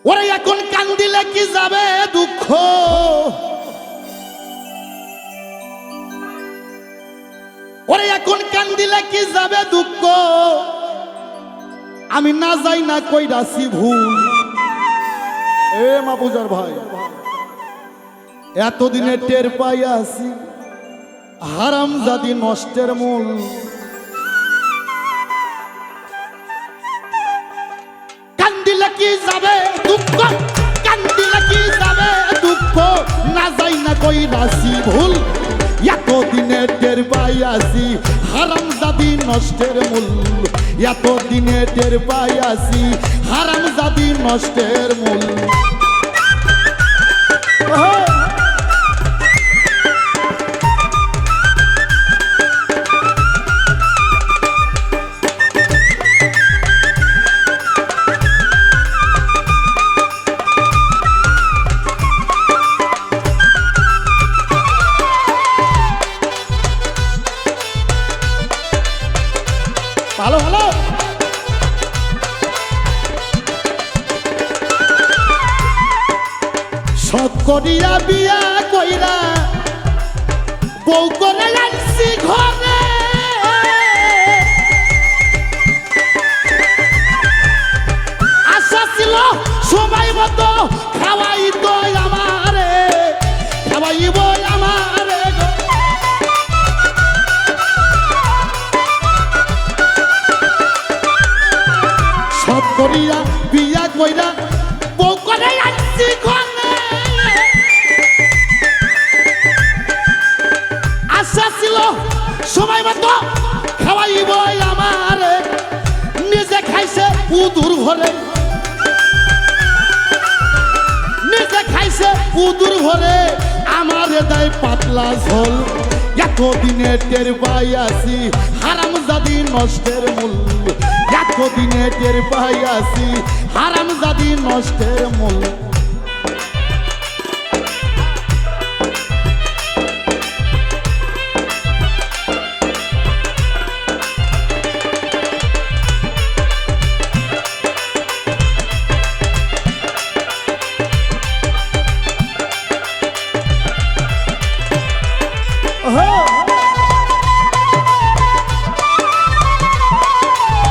ওরে এখন কান্দিলে কি যাবে দুঃখ, ওরে এখন কান্দিলে কি যাবে দুঃখ, আমি না যাই না কইরাছি ভুল। এ মাহফুজার ভাই, এতদিনে টের পাই আছি হারামজাদি নষ্টের মূল। কান্দিলে কি যাবে দুঃখ, কান্দিলে কি যাবে দুঃখ, না যাই না কইরাছি ভুল। এতদিনে টের পাই আছি হারামজাদি নষ্টের মূল, এতদিনে টের পাই আছি হারামজাদি নষ্টের মূল। ভালো ভালো সব করিয়া বিয়া কইরা বউ করে আনছি ঘরে, আশা ছিল সময় মতো খাওয়াইব আমারে, খাওয়াইব আমারে। সব করিয়া বিয়া কইরা বউ করে আনছি ঘরে, আশা ছিল সময় মতো খাওয়াইব আমারে, নিজে খাইছে উদুর ঘরে, নিজে খাইছে উদুর ঘরে, আমারে দেয় পাতলা ঝোল। এতদিনে টের পাই আছি হারামজাদি নষ্টের মূল, এতদিনে টের পাই আছি হারামজাদি নষ্টের মূল।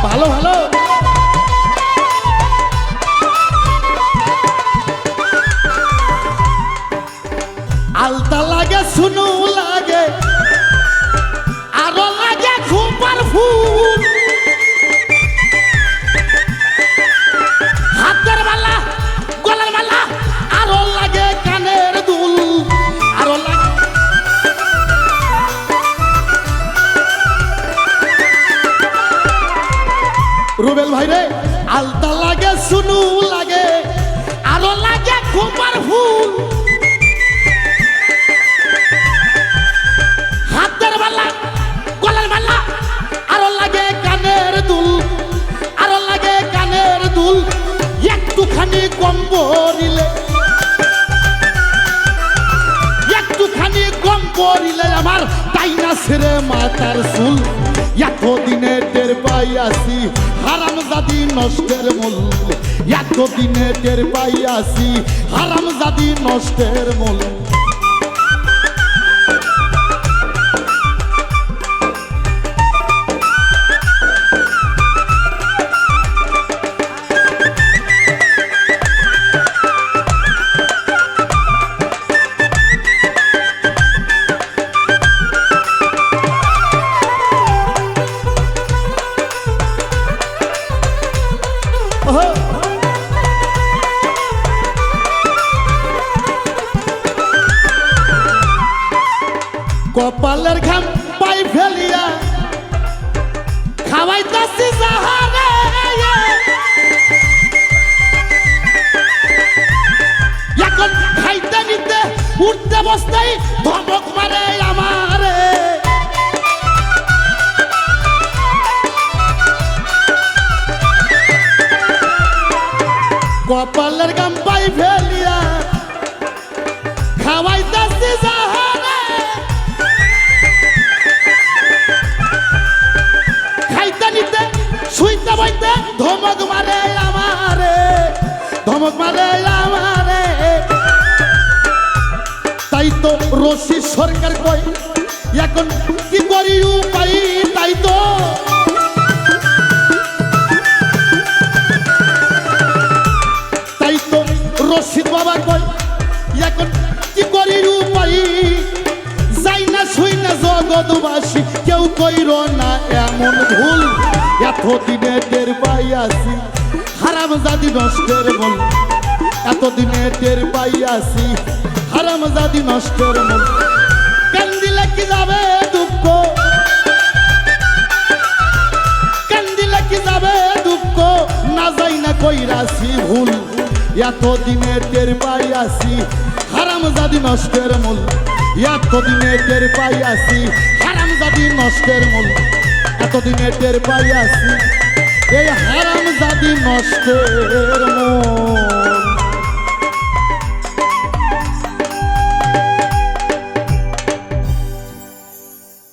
ভালো ভালো আলতা লাগে শুনু লাগে আরো লাগে খুপার ফুল, হাতের মালা গলার মালা আরো লাগে কানের দুল, আরো লাগে রুবেল ভাই রে, আলতা লাগে শুনু লাগে আরো লাগে খুপার ফুল, হাতের মালা গলার মালা আরো লাগে কানের দুল, আরো লাগে কানের দুল। একটুখানি কম পড়িলে, একটুখানি কম পড়িলে আমার তাইনা ছেড়ে মাথার চুল। এতদিনে টের পাই আছি হারামজাদি নষ্টের মূল, এতদিনে টের পাই আছি হারামজাদি নষ্টের মূল। কপালের ঘাম পাই ফেলিয়া খাওয়াইতাছি যাহারে, এখন খাইতে নিতে উঠতে বসতেই ধমক মারে আমারে। কপালের ঘাম পাই ফেলিয়া খাওয়াইতাছি যাহারে, খাইতে নিতে শুইতে বইতে ধমক মারে আমারে। ধমক মারে আমারে তাই তো রশি সরকার কই এখন কি করি উপায় তাই তো রশিদ বাবা কই এখন কি করি উপায় যাই না শুই না জগৎবাসী কেউ কইর না এমন ভুল এতদিনে টের পাই আসি হারাম জাদি নষ্টের মূল এতদিনে টের পাই আসি হারাম জাদি নষ্টের মূল কান্দিলে কি যাবে দুঃখ কান্দিলে কি যাবে দুঃখ না যাই না কইরাছি ভুল এতদিনে টের পাই আসি হারাম জাদি নষ্টের মূল এতদিনে টের পাই আসি হারাম জাদি নষ্টের মূল এতদিনে টের পাই আসি এই হারাম জাদি নষ্টের মূল